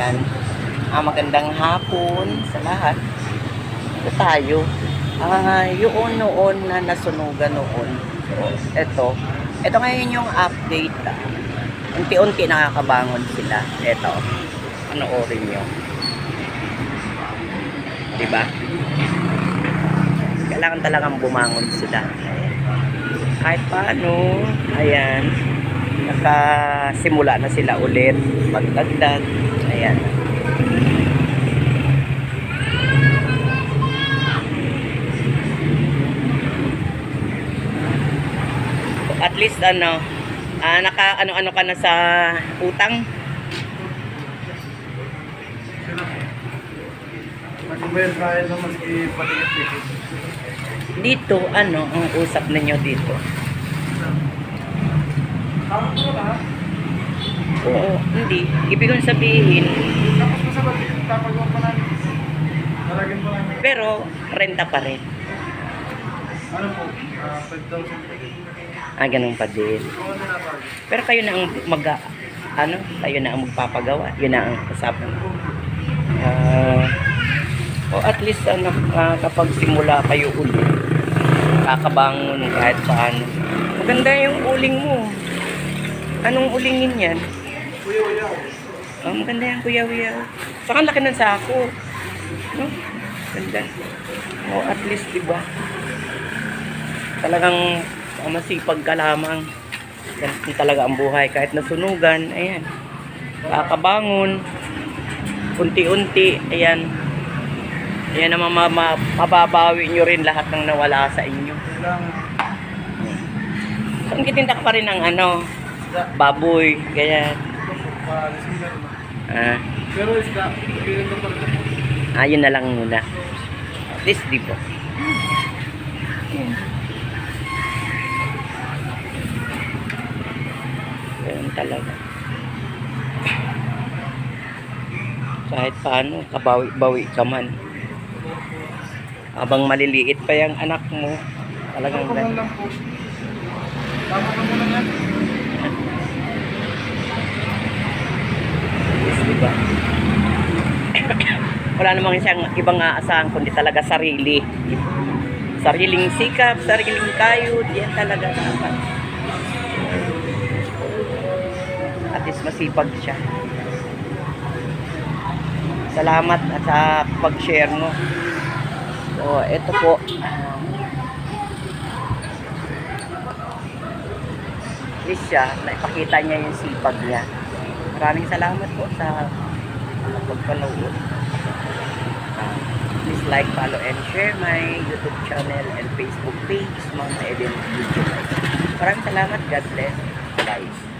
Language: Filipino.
Ayan. Magandang hapon sa lahat. Ito tayo. Yung noon na nasunugan noon. So, ito ngayon yung update. Unti-unti nakakabangon sila. Ito. Panoorin nyo. Diba? Kailangan talagang bumangon sila. Ayan. Kahit paano, ayan, nakasimula na sila ulit magdagdag. Ayan. At least naka ano ka na sa utang. Dito ang usap ninyo dito? Oo, hindi. Ibig kong sabihin, pero renta pa rin. Ano po? 5,000 Ganun pa din. Pero kayo na ang kayo na ang magpapagawa. Yun na ang usapan. At least kapag simula kayo ulit, kakabangon kahit paano. Maganda yung uling mo. Anong ulingin yan? Kuya-uyaw. Maganda yan, kuya-uyaw. Saka laki ng sako. No? Ganda. At least, diba? Talagang masipag ka lamang. Ganito talaga ang buhay. Kahit nasunugan, ayan. Kakabangon. Unti-unti, ayan. Ayan naman mababawi nyo rin lahat ng nawala sa inyo. So, ang kitinda ka pa rin ng baboy, ganyan. Pero isda, ganito pa rin. Yun na lang muna. At least, di po. Ganyan talaga. Kahit paano, kabawi-bawi ka man. Habang maliliit pa yung anak mo, talagang Tama lang po. Tama ka muna yan. Diba? Wala namang siyang ibang aasahan kundi talaga sarili. Sariling sikap, sariling kayod, yan talaga dapat. At least masipag siya. Salamat at sa pag-share mo. So, ito po. At least siya, naipakita niya yung sipag niya. Maraming salamat po sa pagpanood. Please like, follow, and share my YouTube channel and Facebook page, Ma'am Eden YouTube. Maraming salamat. God bless. Bye.